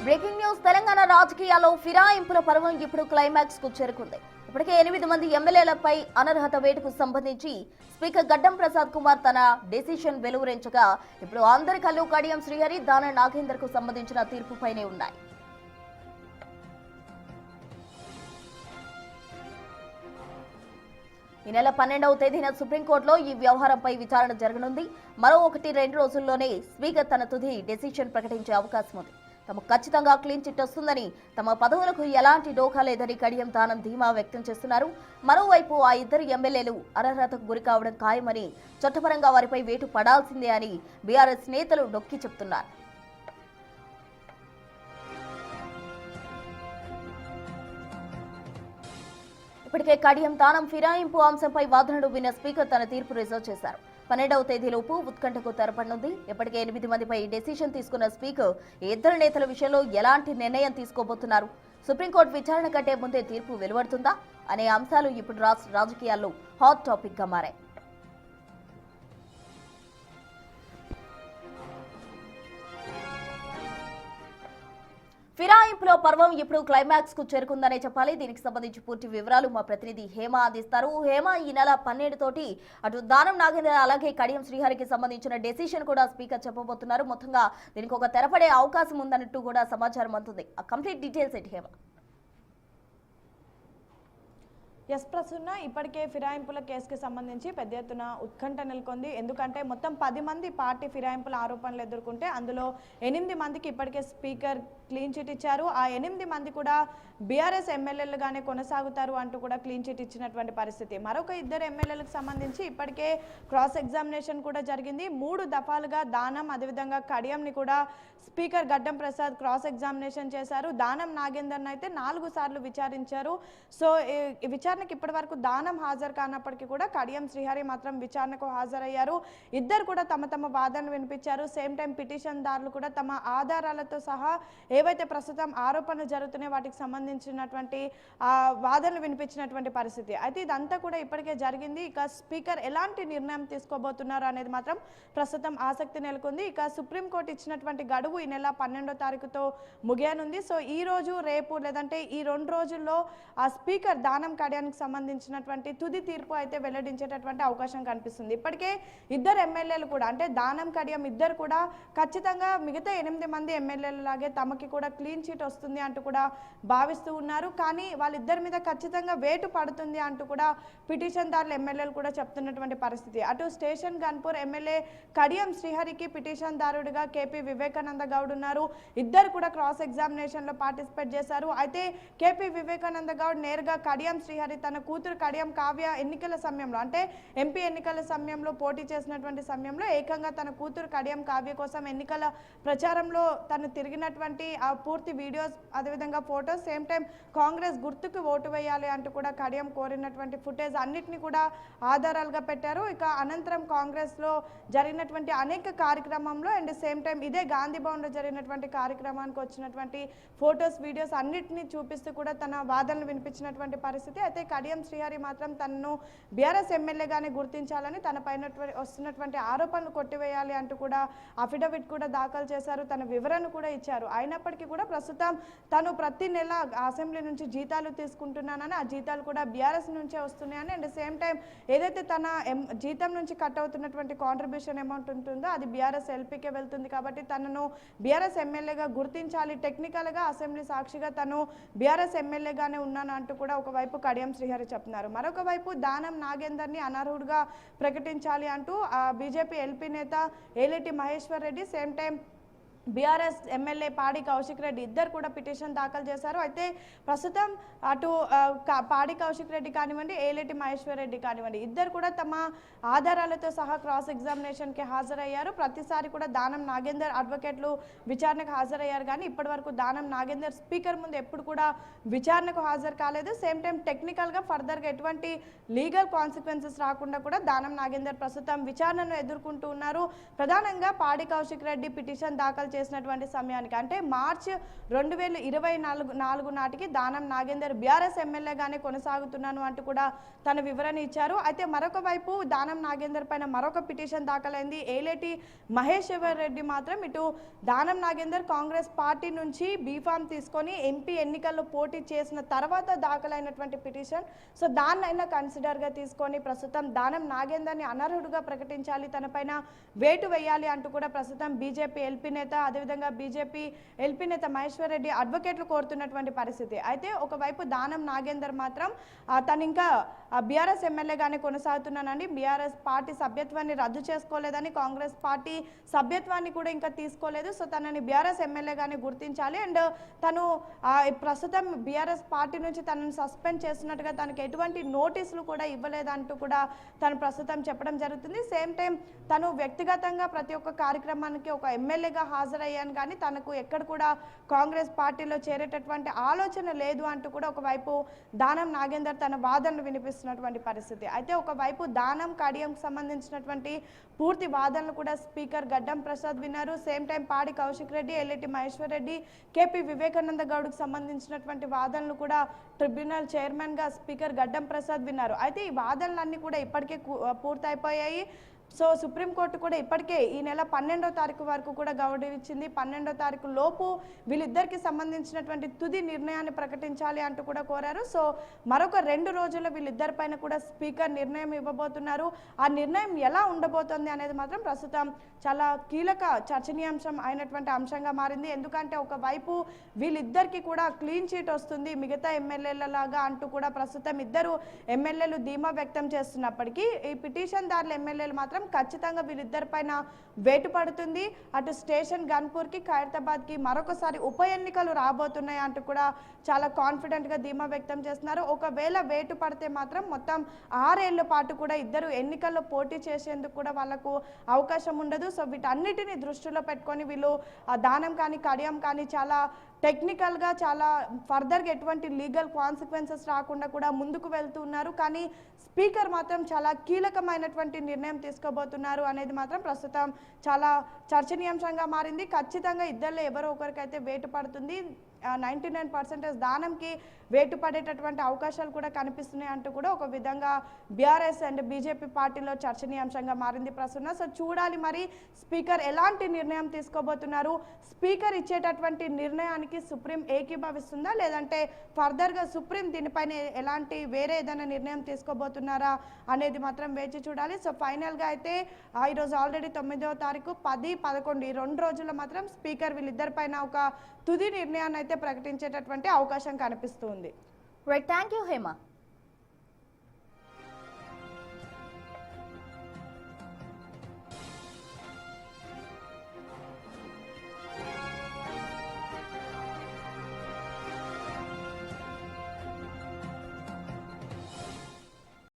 Breaking news Telangana రాజకీయాల్లో ఫిరాయింపుల పర్వం ఇప్పుడు క్లైమాక్స్ కు చేరుకుంది. ఇప్పటికే 8 మంది ఎమ్మెల్యేలపై అనర్హత వేటుకు సంబంధించి స్పీకర్ గడ్డం ప్రసాద్ కుమార్ తన డెసిషన్ వెలువరించగా ఇప్పుడు అందరి కళ్ళు కడియం శ్రీహరి, దానం నాగేందర్ కు సంబంధించిన తీర్పుపైనే ఉన్నాయి. ఈ నెల 12వ తేదీన సుప్రీంకోర్టులో ఈ వ్యవహారంపై విచారణ జరగనుంది. మరో 1-2 రోజుల్లోనే స్పీకర్ తన తుది డెసిషన్ ప్రకటించే అవకాశం ఉంది. తమకు ఖచ్చితంగా క్లీన్ చిట్ వస్తుందని, తమ పదవులకు ఎలాంటి డోకా లేదని కడియం దానం ధీమా వ్యక్తం చేస్తున్నారు. మరోవైపు ఆ ఇద్దరు ఎమ్మెల్యేలు అనర్హతకు గురి కావడం ఖాయమని, చట్టపరంగా వారిపై వేటు పడాల్సిందే అని బీఆర్ఎస్ నేతలు నొక్కి చెప్తున్నారు. ఇప్పటికే కడియం దానం ఫిరాయింపు అంశంపై వాదనలు విన్న స్పీకర్ తన తీర్పు రిజర్వ్ చేశారు. 12వ తేదీలోపు ఉత్కంఠకు తెరపడనుంది. ఇప్పటికే 8 మందిపై డెసిషన్ తీసుకున్న స్పీకర్ ఇద్దరు నేతల విషయంలో ఎలాంటి నిర్ణయం తీసుకోబోతున్నారు, సుప్రీంకోర్టు విచారణ కంటే ముందే తీర్పు వెలువడుతుందా అనే అంశాలు ఇప్పుడు రాష్ట్ర రాజకీయాల్లో హాట్ టాపిక్ గా మారాయి. ఫిరాయింపులో పర్వం ఇప్పుడు క్లైమాక్స్ కు చేరుకుందనే చెప్పాలి. దీనికి సంబంధించి పూర్తి వివరాలు మా ప్రతినిధి హేమ అందిస్తారు. హేమ, ఈ నెల 12 తోటి అటు దానం నాగేందర్ అలాగే కడియం శ్రీహరికి సంబంధించిన డెసిషన్ కూడా స్పీకర్ చెప్పబోతున్నారు. మొత్తంగా దీనికి ఒక తెరపడే అవకాశం ఉందన్నట్టు కూడా సమాచారం అందుతుంది. ఆ కంప్లీట్ డీటెయిల్స్ ఏంటి హేమ? ఎస్ ప్రసన్న, ఇప్పటికే ఫిరాయింపుల కేసుకి సంబంధించి పెద్ద ఎత్తున ఉత్కంఠ నెలకొంది. ఎందుకంటే మొత్తం 10 మంది పార్టీ ఫిరాయింపుల ఆరోపణలు ఎదుర్కొంటే అందులో 8 మందికి ఇప్పటికే స్పీకర్ క్లీన్ చిట్ ఇచ్చారు. ఆ 8 మంది కూడా బీఆర్ఎస్ ఎమ్మెల్యేలుగానే కొనసాగుతారు అంటూ కూడా క్లీన్ చిట్ ఇచ్చినటువంటి పరిస్థితి. మరొక 2 ఎమ్మెల్యేలకు సంబంధించి ఇప్పటికే క్రాస్ ఎగ్జామినేషన్ కూడా జరిగింది. 3 దఫాలుగా దానం అదేవిధంగా కడియంని కూడా స్పీకర్ గడ్డం ప్రసాద్ క్రాస్ ఎగ్జామినేషన్ చేశారు. దానం నాగేందర్ని అయితే 4 సార్లు విచారించారు. సో ఈ విచారణకు ఇప్పటి వరకు దానం హాజరు కానప్పటికీ కూడా కడియం శ్రీహరి మాత్రం విచారణకు హాజరయ్యారు. ఇద్దరు కూడా తమ తమ వాదనలు వినిపించారు. సేమ్ టైం పిటిషన్ దారులు కూడా తమ ఆధారాలతో సహా ఏవైతే ప్రస్తుతం ఆరోపణలు జరుగుతున్నాయో వాటికి సంబంధించినటువంటి వాదనలు వినిపించినటువంటి పరిస్థితి. అయితే ఇదంతా కూడా ఇప్పటికే జరిగింది. ఇక స్పీకర్ ఎలాంటి నిర్ణయం తీసుకోబోతున్నారు అనేది మాత్రం ప్రస్తుతం ఆసక్తి నెలకొంది. ఇక సుప్రీంకోర్టు ఇచ్చినటువంటి గడువు ఈ నెల 12వ తారీఖుతో ముగియనుంది. సో ఈ రోజు రేపు లేదంటే ఈ 2 రోజుల్లో ఆ స్పీకర్ దానం కడియానికి సంబంధించినటువంటి తుది తీర్పు అయితే వెల్లడించేటటువంటి అవకాశం కనిపిస్తుంది. ఇప్పటికే 2 ఎమ్మెల్యేలు కూడా అంటే దానం కడియం ఇద్దరు కూడా ఖచ్చితంగా మిగతా 8 మంది ఎమ్మెల్యేల లాగే తమకి కూడా క్లీన్ చిట్ వస్తుంది అంటూ కూడా భావిస్తూ ఉన్నారు. కానీ వాళ్ళిద్దరి మీద ఖచ్చితంగా వేటు పడుతుంది అంటూ కూడా పిటిషన్ దారులు ఎమ్మెల్యేలు కూడా చెప్తున్నటువంటి పరిస్థితి. అటు స్టేషన్ గన్పూర్ ఎమ్మెల్యే కడియం శ్రీహరికి పిటిషన్ దారుడిగా కేపీ వివేకానంద గౌడ్ ఉన్నారు. ఇద్దరు కూడా క్రాస్ ఎగ్జామినేషన్ లో పార్టిసిపేట్ చేశారు. అయితే కేపీ వివేకానంద గౌడ్ నేరుగా కడియం శ్రీహరి తన కూతురు కడియం కావ్య ఎన్నికల సమయంలో అంటే ఎంపీ ఎన్నికల సమయంలో పోటీ చేసినటువంటి సమయంలో ఏకంగా తన కూతురు కడియం కావ్య కోసం ఎన్నికల ప్రచారంలో తను తిరిగినటువంటి ఆ పూర్తి వీడియోస్ అదేవిధంగా ఫోటోస్ సేమ్ టైం కాంగ్రెస్ గుర్తుకు ఓటు వేయాలి అంటూ కూడా కడియం కోరినటువంటి ఫుటేజ్ అన్నిటిని కూడా ఆధారాలుగా పెట్టారు. ఇక అనంతరం కాంగ్రెస్ లో జరిగినటువంటి అనేక కార్యక్రమంలో అండ్ సేమ్ టైం ఇదే గాంధీ భవన్ లో జరిగినటువంటి కార్యక్రమానికి వచ్చినటువంటి ఫోటోస్ వీడియోస్ అన్నిటిని చూపిస్తూ కూడా తన వాదనలు వినిపించినటువంటి పరిస్థితి. అయితే కడియం శ్రీహరి మాత్రం తనను బీఆర్ఎస్ ఎమ్మెల్యేగానే గుర్తించాలని తన పైన వస్తున్నటువంటి ఆరోపణలు కొట్టివేయాలి అంటూ కూడా అఫిడవిట్ కూడా దాఖలు చేశారు. తన వివరణ కూడా ఇచ్చారు. అయినప్పటికీ కూడా ప్రస్తుతం తను ప్రతి నెల అసెంబ్లీ నుంచి జీతాలు తీసుకుంటున్నానని, ఆ జీతాలు కూడా బీఆర్ఎస్ నుంచే వస్తున్నాయని అండ్ సేమ్ టైం ఏదైతే తన జీతం నుంచి కట్ అవుతున్నటువంటి కాంట్రిబ్యూషన్ అమౌంట్ ఉంటుందో అది బీఆర్ఎస్ ఎల్పీకే వెళ్తుంది. కాబట్టి తనను బీఆర్ఎస్ ఎమ్మెల్యేగా గుర్తించాలి, టెక్నికల్గా అసెంబ్లీ సాక్షిగా తను బీఆర్ఎస్ ఎమ్మెల్యేగానే ఉన్నాను అంటూ కూడా ఒకవైపు కడియం శ్రీహరి చెప్తున్నారు. మరొక వైపు దానం నాగేందర్ని అనర్హుడుగా ప్రకటించాలి అంటూ బీజేపీ ఎల్పీ నేత Eleti Maheshwar Reddy same time BRS MLA Padi Kaushik Reddy ఇద్దరు కూడా పిటిషన్ దాఖలు చేశారు. అయితే ప్రస్తుతం అటు పాడి కౌశిక్ రెడ్డి కానివ్వండి ఏలేటి మహేశ్వర్ రెడ్డి కానివ్వండి ఇద్దరు కూడా తమ ఆధారాలతో సహా క్రాస్ ఎగ్జామినేషన్కి హాజరయ్యారు. ప్రతిసారి కూడా దానం నాగేందర్ అడ్వకేట్లు విచారణకు హాజరయ్యారు. కానీ ఇప్పటి వరకు దానం నాగేందర్ స్పీకర్ ముందు ఎప్పుడు కూడా విచారణకు హాజరు కాలేదు. సేమ్ టైం టెక్నికల్గా ఫర్దర్గా ఎటువంటి లీగల్ కాన్సిక్వెన్సెస్ రాకుండా కూడా దానం నాగేందర్ ప్రస్తుతం విచారణను ఎదుర్కొంటూ ఉన్నారు. ప్రధానంగా పాడి కౌశిక్ రెడ్డి పిటిషన్ దాఖలు చేసినటువంటి సమయానికి అంటే మార్చ్ 2024 నాటికి దానం నాగేందర్ బీఆర్ఎస్ ఎమ్మెల్యేగానే కొనసాగుతున్నాను అంటూ కూడా తన వివరణ ఇచ్చారు. అయితే మరొక వైపు దానం నాగేందర్ పైన మరొక పిటిషన్ దాఖలైంది. ఏలేటి మహేశ్వర్ రెడ్డి మాత్రం ఇటు దానం నాగేందర్ కాంగ్రెస్ పార్టీ నుంచి బీఫామ్ తీసుకొని ఎంపీ ఎన్నికల్లో పోటీ చేసిన తర్వాత దాఖలైనటువంటి పిటిషన్. సో దాన్నైనా కన్సిడర్గా తీసుకొని ప్రస్తుతం దానం నాగేందర్ని అనర్హుడుగా ప్రకటించాలి, తనపైన వేటు వేయాలి అంటూ కూడా ప్రస్తుతం బీజేపీ ఎల్పీ నేత అదేవిధంగా బీజేపీ ఎల్పీ నేత మహేశ్వర్ రెడ్డి అడ్వకేట్లు కోరుతున్నటువంటి పరిస్థితి. అయితే ఒకవైపు దానం నాగేందర్ మాత్రం తను ఇంకా బీఆర్ఎస్ ఎమ్మెల్యేగానే కొనసాగుతున్నానని, బీఆర్ఎస్ పార్టీ సభ్యత్వాన్ని రద్దు చేసుకోలేదని, కాంగ్రెస్ పార్టీ సభ్యత్వాన్ని కూడా ఇంకా తీసుకోలేదు, సో తనని బీఆర్ఎస్ ఎమ్మెల్యేగానే గుర్తించాలి అండ్ తను ప్రస్తుతం బీఆర్ఎస్ పార్టీ నుంచి తనను సస్పెండ్ చేస్తున్నట్టుగా తనకు ఎటువంటి నోటీసులు కూడా ఇవ్వలేదంటూ కూడా తను ప్రస్తుతం చెప్పడం జరుగుతుంది. సేమ్ టైం తను వ్యక్తిగతంగా ప్రతి ఒక్క కార్యక్రమానికి ఒక ఎమ్మెల్యేగా హాజరయ్యాను కానీ తనకు ఎక్కడ కూడా కాంగ్రెస్ పార్టీలో చేరేటటువంటి ఆలోచన లేదు అంటూ కూడా ఒకవైపు దానం నాగేందర్ తన వాదనలు వినిపిస్తున్నటువంటి పరిస్థితి. అయితే ఒకవైపు దానం కడియంకు సంబంధించినటువంటి పూర్తి వాదనలు కూడా స్పీకర్ గడ్డం ప్రసాద్ విన్నారు. సేమ్ టైం పాడి కౌశిక్ రెడ్డి, ఎల్లెటి మహేశ్వర్ రెడ్డి, కేపీ వివేకానంద గౌడ్కు సంబంధించినటువంటి వాదనలు కూడా ట్రిబ్యునల్ చైర్మన్గా స్పీకర్ గడ్డం ప్రసాద్ విన్నారు. అయితే ఈ వాదనలన్నీ కూడా ఇప్పటికే పూర్తయిపోయాయి. సో సుప్రీంకోర్టు కూడా ఇప్పటికే ఈ నెల 12వ తారీఖు వరకు కూడా గడువిచ్చింది. 12వ తారీఖు లోపు వీళ్ళిద్దరికి సంబంధించినటువంటి తుది నిర్ణయాన్ని ప్రకటించాలి అంటూ కూడా కోరారు. సో మరొక 2 రోజుల్లో వీళ్ళిద్దరిపైన కూడా స్పీకర్ నిర్ణయం ఇవ్వబోతున్నారు. ఆ నిర్ణయం ఎలా ఉండబోతోంది అనేది మాత్రం ప్రస్తుతం చాలా కీలక చర్చనీయాంశం అయినటువంటి అంశంగా మారింది. ఎందుకంటే ఒకవైపు వీళ్ళిద్దరికి కూడా క్లీన్ చీట్ వస్తుంది మిగతా ఎమ్మెల్యేలలాగా అంటూ కూడా ప్రస్తుతం ఇద్దరు ఎమ్మెల్యేలు ధీమా వ్యక్తం చేస్తున్నప్పటికీ ఈ పిటిషన్దారుల ఎమ్మెల్యేలు మాత్రం ఖచ్చితంగా వీళ్ళిద్దరిపైన వేటు పడుతుంది. అటు స్టేషన్ గన్పూర్కి, ఖైరతాబాద్కి మరొకసారి ఉప ఎన్నికలు రాబోతున్నాయి అంటూ కూడా చాలా కాన్ఫిడెంట్గా ధీమా వ్యక్తం చేస్తున్నారు. ఒకవేళ వేటు పడితే మాత్రం మొత్తం 6 ఏళ్ల పాటు కూడా ఇద్దరు ఎన్నికల్లో పోటీ చేసేందుకు కూడా వాళ్ళకు అవకాశం ఉండదు. సో వీటన్నిటిని దృష్టిలో పెట్టుకొని వీళ్ళు దానం కానీ కడియం కానీ చాలా టెక్నికల్గా చాలా ఫర్దర్గా ఎటువంటి లీగల్ కాన్సిక్వెన్సెస్ రాకుండా కూడా ముందుకు వెళ్తున్నారు. కానీ స్పీకర్ మాత్రం చాలా కీలకమైనటువంటి నిర్ణయం తీసుకోబోతున్నారు అనేది మాత్రం ప్రస్తుతం చాలా చర్చనీయాంశంగా మారింది. ఖచ్చితంగా ఇద్దరిలో ఎవరో ఒకరికైతే వేటు పడుతుంది. 99% దానంకి వేటు పడేటటువంటి అవకాశాలు కూడా కనిపిస్తున్నాయి అంటూ కూడా ఒక విధంగా బీఆర్ఎస్ అండ్ బీజేపీ పార్టీలో చర్చనీయాంశంగా మారింది ప్రస్తుతం. సో చూడాలి మరి స్పీకర్ ఎలాంటి నిర్ణయం తీసుకోబోతున్నారు, స్పీకర్ ఇచ్చేటటువంటి నిర్ణయానికి సుప్రీం ఏకీభవిస్తుందా లేదంటే ఫర్దర్గా సుప్రీం దీనిపైన ఎలాంటి వేరే ఏదైనా నిర్ణయం తీసుకోబోతున్నారా అనేది మాత్రం వేచి చూడాలి. సో ఫైనల్గా అయితే ఈరోజు ఆల్రెడీ 9వ తారీఖు 10, 11 ఈ 2 రోజుల్లో మాత్రం స్పీకర్ వీళ్ళిద్దరిపైన ఒక తుది నిర్ణయాన్ని అయితే ప్రకటించేటటువంటి అవకాశం కనిపిస్తుంది. Right, thank you Hema.